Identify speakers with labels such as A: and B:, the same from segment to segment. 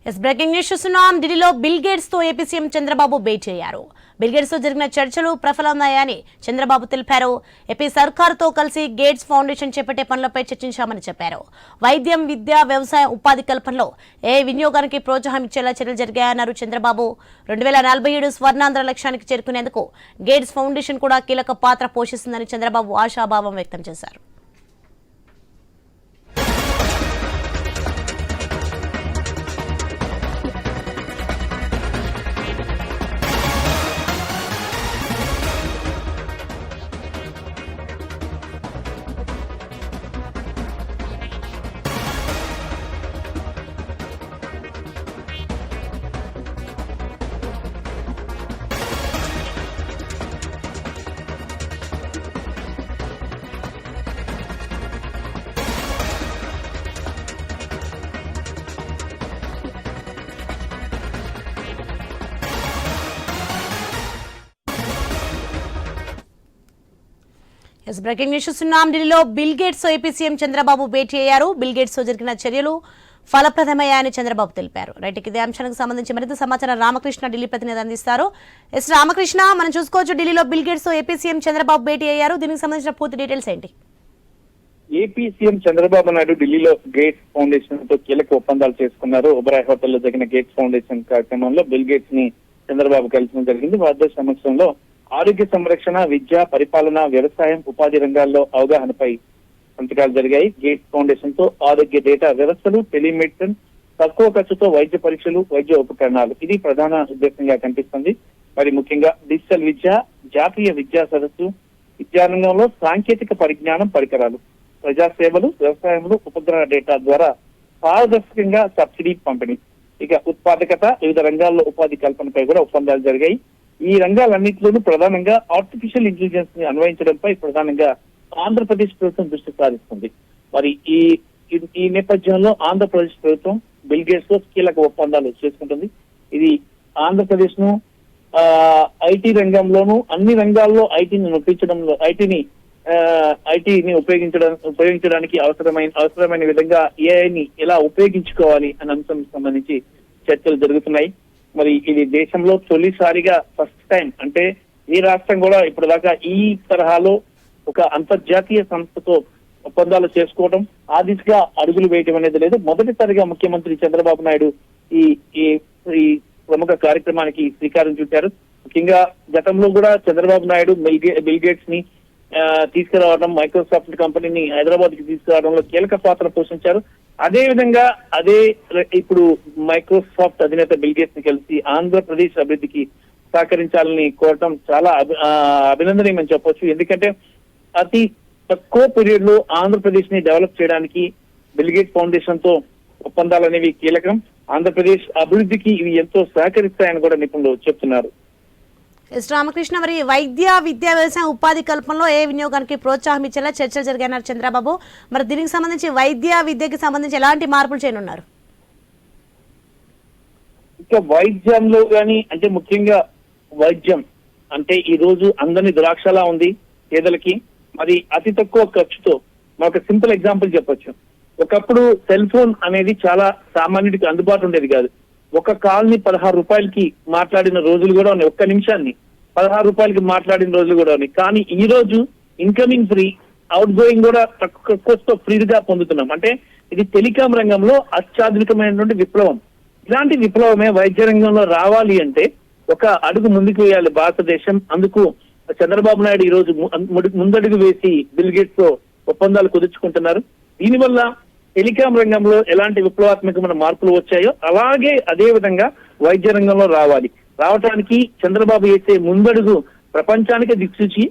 A: Breaking news చూస్తున్నాం. ఢిల్లీలో bill gates తో ఏపీ సీఎం చంద్రబాబు భేటీ అయ్యారు. బిల్ గేట్స్ తో జరిగిన చర్చలు ప్రఫలమయ్యాయని చంద్రబాబు తెలిపారు. ఏపీ సర్కారుతో కలిసి గేట్స్ ఫౌండేషన్ చేపట్టే పనులపై చర్చించామని చెప్పారు. వైద్యం, విద్య, వ్యవసాయం, ఉపాధి కల్పనలో ఏ వినియోగానికి ప్రోత్సాహం ఇచ్చేలా చర్యలు జరిగాయన్నారు చంద్రబాబు. 2047 స్వర్ణాంధ్ర లక్ష్యానికి చేరుకునేందుకు గేట్స్ ఫౌండేషన్ కూడా కీలక పాత్ర పోషిస్తుందని చంద్రబాబు ఆశాభావం వ్యక్తం చేశారు. బ్రేకింగ్ న్యూస్ చూస్తున్నాం. ఢిల్లీలో బిల్ గేట్స్ తో ఏపీ సీఎం చంద్రబాబు భేటీ అయ్యారు. బిల్ గేట్స్ తో జరిగిన చర్యలు ఫలప్రదమయ్యాయని చంద్రబాబు తెలిపారు. రైట్, ఇదే అంశానికి సంబంధించి మరింత సమాచారం రామకృష్ణ ఢిల్లీ ప్రతినిధి అందిస్తారు. రామకృష్ణ, మనం చూసుకోవచ్చు ఢిల్లీలో బిల్ గేట్స్ తో ఏపీ సీఎం చంద్రబాబు భేటీ అయ్యారు. దీనికి సంబంధించిన పూర్తి డీటెయిల్స్ ఏంటి?
B: ఏపీ సీఎం చంద్రబాబు నాయుడు ఢిల్లీలో గేట్స్ ఫౌండేషన్ తో కీలక ఒప్పందాలు చేసుకున్నారు. ఒబరాయ్ హోటల్లో జరిగిన గేట్స్ ఫౌండేషన్ కార్యక్రమంలో బిల్ గేట్స్ ని చంద్రబాబు కలిసిన జరిగింది. వారి సమక్షంలో ఆరోగ్య సంరక్షణ, విద్య, పరిపాలన, వ్యవసాయం, ఉపాధి రంగాల్లో అవగాహనపై సంతకాలు జరిగాయి. గేట్స్ ఫౌండేషన్ తో ఆరోగ్య డేటా వ్యవస్థలు, టెలిమెడిసిన్, తక్కువ ఖర్చుతో వైద్య పరీక్షలు, వైద్య ఉపకరణాలు, ఇది ప్రధాన ఉద్దేశంగా కనిపిస్తుంది. మరి ముఖ్యంగా డిజిటల్ విద్య, జాతీయ విద్యా సదస్సు, విద్యారంగంలో సాంకేతిక పరిజ్ఞానం, పరికరాలు, ప్రజాసేవలు, వ్యవసాయంలో ఉపగ్రహ డేటా ద్వారా పారదర్శకంగా సబ్సిడీ పంపిణీ, ఇక ఉత్పాదకత, వివిధ రంగాల్లో ఉపాధి కల్పనపై కూడా ఒప్పందాలు జరిగాయి. ఈ రంగాలన్నింటిలోనూ ప్రధానంగా ఆర్టిఫిషియల్ ఇంటెలిజెన్స్ ని అన్వయించడంపై ప్రధానంగా ఆంధ్రప్రదేశ్ ప్రభుత్వం దృష్టి సారిస్తుంది. మరి ఈ నేపథ్యంలో ఆంధ్రప్రదేశ్ ప్రభుత్వం బిల్ గేట్స్ తో కీలక ఒప్పందాలు చేసుకుంటుంది. ఇది ఆంధ్రప్రదేశ్ ను ఐటీ రంగంలోనూ అన్ని రంగాల్లో ఐటీని ఉపయోగించడానికి అవసరమైన విధంగా ఏఐని ఎలా ఉపయోగించుకోవాలి అనే అంశం సంబంధించి చర్చలు జరుగుతున్నాయి. మరి ఇది దేశంలో తొలిసారిగా ఫస్ట్ టైం, అంటే ఈ రాష్ట్రం కూడా ఇప్పటిదాకా ఈ తరహాలో ఒక అంతర్జాతీయ సంస్థతో ఒప్పందాలు చేసుకోవడం, ఆ దిశగా అడుగులు వేయటం అనేది లేదు. మొదటిసారిగా ముఖ్యమంత్రి చంద్రబాబు నాయుడు ఈ ప్రముఖ కార్యక్రమానికి శ్రీకారం చుట్టారు. ముఖ్యంగా గతంలో కూడా చంద్రబాబు నాయుడు బిల్ గేట్స్ ని తీసుకురావడం, మైక్రోసాఫ్ట్ కంపెనీని హైదరాబాద్ కి తీసుకురావడంలో కీలక పాత్ర పోషించారు. అదే విధంగా ఇప్పుడు మైక్రోసాఫ్ట్ అధినేత బిల్ గేట్స్ ని కలిసి ఆంధ్రప్రదేశ్ అభివృద్ధికి సహకరించాలని కోరటం చాలా అభినందనీయమని చెప్పొచ్చు. ఎందుకంటే అతి తక్కువ పీరియడ్ లో ఆంధ్రప్రదేశ్ ని డెవలప్ చేయడానికి బిల్ గేట్స్ ఫౌండేషన్ తో ఒప్పందాలు అనేవి కీలకం. ఆంధ్రప్రదేశ్ అభివృద్ధికి ఇవి ఎంతో సహకరిస్తాయని కూడా నిపుణులు చెప్తున్నారు.
A: రామకృష్ణ, మరి వైద్య, విద్య, వ్యవసాయం, ఉపాధి కల్పనలో ఏ వినియోగానికి ప్రోత్సాహం ఇచ్చేలా చర్చలు జరిగాయన్నారు చంద్రబాబు. మరి దీనికి సంబంధించి వైద్య, విద్యకి సంబంధించి ఎలాంటి మార్పులు చేయనున్నారు?
B: ఇంకా వైద్యంలో కానీ, అంటే ముఖ్యంగా వైద్యం అంటే ఈ రోజు అందరినీ ద్రాక్షలా ఉంది పేదలకి. మరి అతి తక్కువ ఖర్చుతో మనకు సింపుల్ ఎగ్జాంపుల్ చెప్పొచ్చు. ఒకప్పుడు సెల్ ఫోన్ అనేది చాలా సామాన్యుడికి అందుబాటు ఉండేది కాదు. ఒక కాల్ ని 16 రూపాయలకి మాట్లాడిన రోజులు కూడా ఉన్నాయి. ఒక్క నిమిషాన్ని 16 రూపాయలకి మాట్లాడిన రోజులు కూడా ఉన్నాయి. కానీ ఈ రోజు ఇన్కమింగ్ ఫ్రీ, అవుట్ గోయింగ్ కూడా తక్కువ ఖర్చుతో ఫ్రీగా పొందుతున్నాం. అంటే ఇది టెలికాం రంగంలో అత్యాధునికమైనటువంటి విప్లవం. ఇలాంటి విప్లవమే వైద్య రంగంలో రావాలి అంటే ఒక అడుగు ముందుకు వేయాలి భారతదేశం. అందుకు చంద్రబాబు నాయుడు ఈ రోజు ముందడుగు వేసి బిల్ గేట్స్ తో ఒప్పందాలు కుదుర్చుకుంటున్నారు. దీనివల్ల టెలికాం రంగంలో ఎలాంటి విప్లవాత్మకమైన మార్పులు వచ్చాయో అలాగే అదే విధంగా వైద్య రంగంలో రావటానికి చంద్రబాబు వేసే ముందడుగు ప్రపంచానికి దిక్సూచి,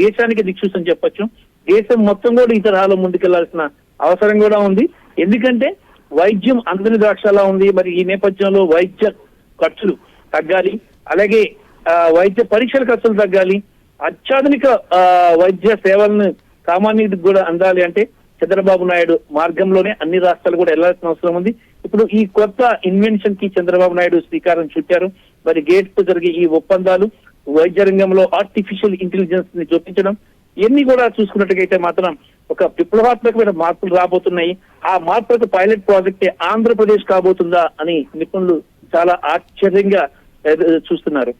B: దేశానికి దిక్సూచి అని చెప్పొచ్చు. దేశం మొత్తం కూడా ఈ తరహాలో ముందుకెళ్లాల్సిన అవసరం కూడా ఉంది. ఎందుకంటే వైద్యం అందరి ద్రాక్షలా ఉంది. మరి ఈ నేపథ్యంలో వైద్య ఖర్చులు తగ్గాలి, అలాగే వైద్య పరీక్షల ఖర్చులు తగ్గాలి, అత్యాధునిక వైద్య సేవలను సామాన్యుడికి కూడా అందాలి అంటే చంద్రబాబు నాయుడు మార్గంలోనే అన్ని రాష్ట్రాలు కూడా వెళ్లాల్సిన అవసరం ఉంది. ఇప్పుడు ఈ కొత్త ఇన్వెన్షన్ కి చంద్రబాబు నాయుడు శ్రీకారం చుట్టారు. మరి గేట్స్ తో జరిగే ఈ ఒప్పందాలు వైద్య రంగంలో ఆర్టిఫిషియల్ ఇంటెలిజెన్స్ ని చూపించడం, ఇవన్నీ కూడా చూసుకున్నట్టుగైతే మాత్రం ఒక విప్లవాత్మకమైన మార్పులు రాబోతున్నాయి. ఆ మార్పులకు పైలట్ ప్రాజెక్టే ఆంధ్రప్రదేశ్ కాబోతుందా అని నిపుణులు చాలా ఆశ్చర్యంగా చూస్తున్నారు.